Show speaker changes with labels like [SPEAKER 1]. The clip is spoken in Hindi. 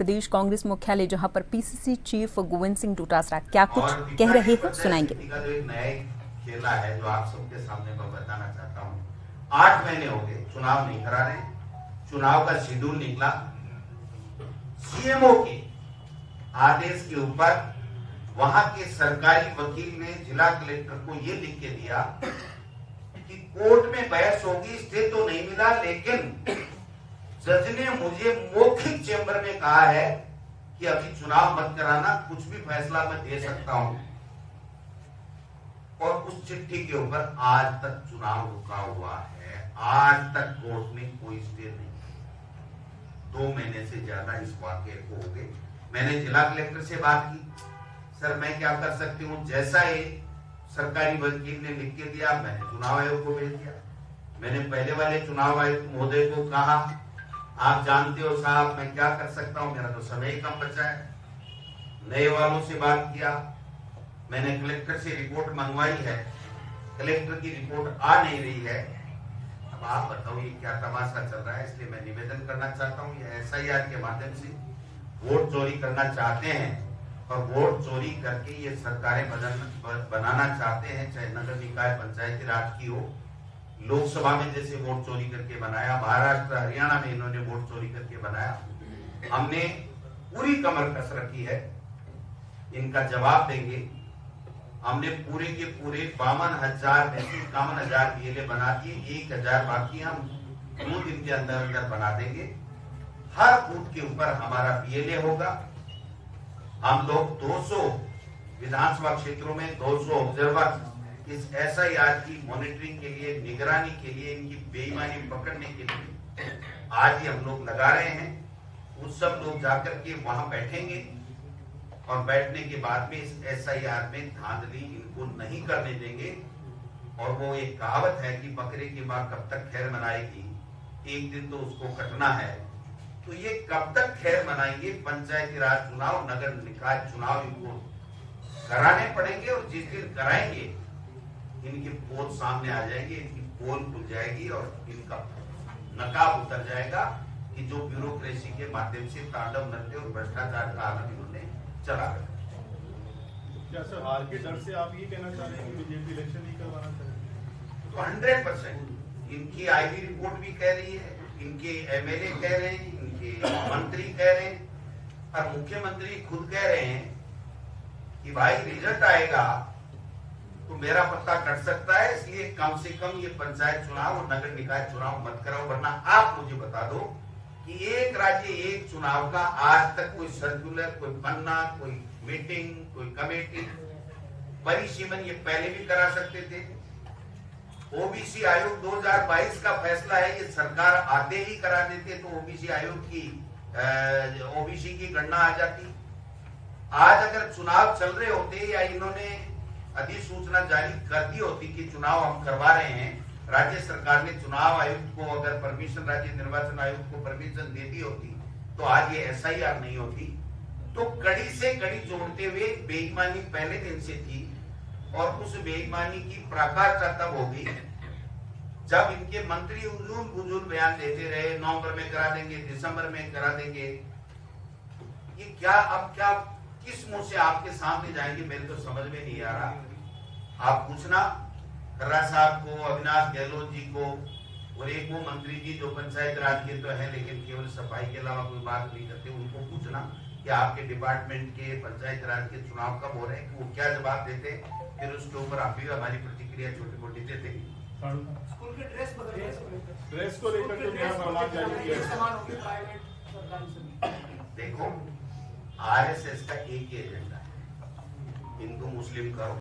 [SPEAKER 1] प्रदेश कांग्रेस मुख्यालय, जहां पर पीसीसी चीफ गोविंद सिंह डोटासरा क्या कुछ कह रहे हैं, सुनाएंगे।
[SPEAKER 2] जो एक नया खेला है जो आप सबके सामने मैं बताना चाहता हूँ। 8 महीने हो गए चुनाव नहीं करा रहे। चुनाव का शेड्यूल निकला, सीएमओ के आदेश के ऊपर वहां के सरकारी वकील ने जिला कलेक्टर को ये लिख के दिया कि कोर्ट में बहस होगी, स्टे तो नहीं मिला, लेकिन जज ने मुझे मौखिक चेंबर में कहा है कि अभी चुनाव मत कराना, कुछ भी फैसला मैं दे सकता हूं। और उस चिट्ठी के ऊपर आज तक चुनाव रुका हुआ है। आज तक कोर्ट ने कोई स्टे नहीं। 2 महीने से ज्यादा इस वाकये को हो गए। मैंने जिला कलेक्टर से बात की, सर मैं क्या कर सकती हूँ। जैसा ही सरकारी वकील ने लिख के दिया, मैंने चुनाव आयोग को भेज दिया। मैंने पहले वाले चुनाव आयुक्त महोदय को कहा, आप जानते हो साहब मैं क्या कर सकता हूँ, मेरा तो समय ही कम बचा है। नए वालों से बात किया, मैंने कलेक्टर से रिपोर्ट मंगवाई है, कलेक्टर की रिपोर्ट आ नहीं रही है। अब आप बताओ ये क्या तमाशा चल रहा है। इसलिए मैं निवेदन करना चाहता हूँ, ये एसआईआर के माध्यम से वोट चोरी करना चाहते हैं और वोट चोरी करके ये सरकारें बनाना चाहते हैं, चाहे नगर निकाय पंचायती राज की हो। लोकसभा में जैसे वोट चोरी करके बनाया, महाराष्ट्र हरियाणा में इन्होंने वोट चोरी करके बनाया। हमने पूरी कमर कस रखी है, इनका जवाब देंगे। हमने पूरे के पूरे 52,000 बीएलए बना दिए, 1,000 बाकी हम 2 दिन के अंदर अंदर बना देंगे। हर बूथ के ऊपर हमारा बीएलए होगा। हम लोग 200 विधानसभा क्षेत्रों में 200 ऑब्जर्वर इस एसआईआर की मॉनिटरिंग के लिए, निगरानी के लिए, इनकी बेईमानी पकड़ने के लिए आज ही हम लोग लगा रहे हैं। उस सब लोग जाकर के वहां बैठेंगे और बैठने के बाद में इस एसआईआर में धांधली इनको नहीं करने देंगे। और वो एक कहावत है कि बकरे की मां कब तक खैर मनाएगी, एक दिन तो उसको कटना है। तो ये कब तक खैर मनाएंगे। पंचायती राज चुनाव, नगर निकाय चुनाव इनको कराने पड़ेंगे और जिस दिन कराएंगे इनके पोल सामने आ जाएंगे, इनकी पोल खुल जाएगी और इनका नकाब उतर जाएगा कि जो ब्यूरोक्रेसी के माध्यम से तांडव नृत्य और भ्रष्टाचार का आनंद इन्होंने चला रखा।
[SPEAKER 3] क्या सर हार के डर से आप ये कहना चाह रहे हैं कि बीजेपी इलेक्शन नहीं करवाना चाह
[SPEAKER 2] तो 100% इनकी आईबी रिपोर्ट भी कह रही है, इनके एमएलए कह रहे हैं, इनके मंत्री कह रहे हैं और मुख्यमंत्री खुद कह रहे हैं कि भाई रिजल्ट आएगा तो मेरा पत्ता कट सकता है, इसलिए कम से कम ये पंचायत चुनाव और नगर निकाय चुनाव मत कराओ। वरना आप मुझे बता दो कि एक राज्य एक चुनाव का आज तक कोई सर्कुलर, कोई पन्ना, कोई मीटिंग, कोई कमेटी, परिसीमन ये पहले भी करा सकते थे। ओबीसी आयोग 2022 का फैसला है, ये सरकार आते ही करा देते तो ओबीसी आयोग की ओबीसी की गणना आ जाती। आज अगर चुनाव चल रहे होते या इन्होंने अधिसूचना जारी कर दी होती कि चुनाव हम करवा रहे हैं, राज्य सरकार ने चुनाव आयुक्त को अगर परमिशन, राज्य निर्वाचन आयुक्त को परमिशन दे दी होती तो आज ये एसआईआर नहीं होती। तो कड़ी से कड़ी जोड़ते हुए बेईमानी पहले दिन से थी और उस बेईमानी की पराकाष्ठा तब होगी जब इनके मंत्री उजूल बयान देते रहे, नवंबर में करा देंगे, दिसंबर में करा देंगे। ये क्या अब क्या किस मुंह से आपके सामने जाएंगे, मेरे तो समझ में नहीं आ रहा। आप पूछना खर्रा साहब को, अविनाश गहलोत जी को और एक वो मंत्री जी जो पंचायत राज के तो है लेकिन केवल सफाई के अलावा कोई बात नहीं करते, उनको पूछना कि आपके डिपार्टमेंट के पंचायत राज के चुनाव कब हो रहे हैं, वो क्या जवाब देते। फिर उसके ऊपर आप भी हमारी प्रतिक्रिया छोटी मोटी देते।
[SPEAKER 4] स्कूल के ड्रेस
[SPEAKER 3] को लेकर तो क्या फरमान जारी किया?
[SPEAKER 2] देखो आरएसएस का एक ही एजेंडा है, हिंदू मुस्लिम करो।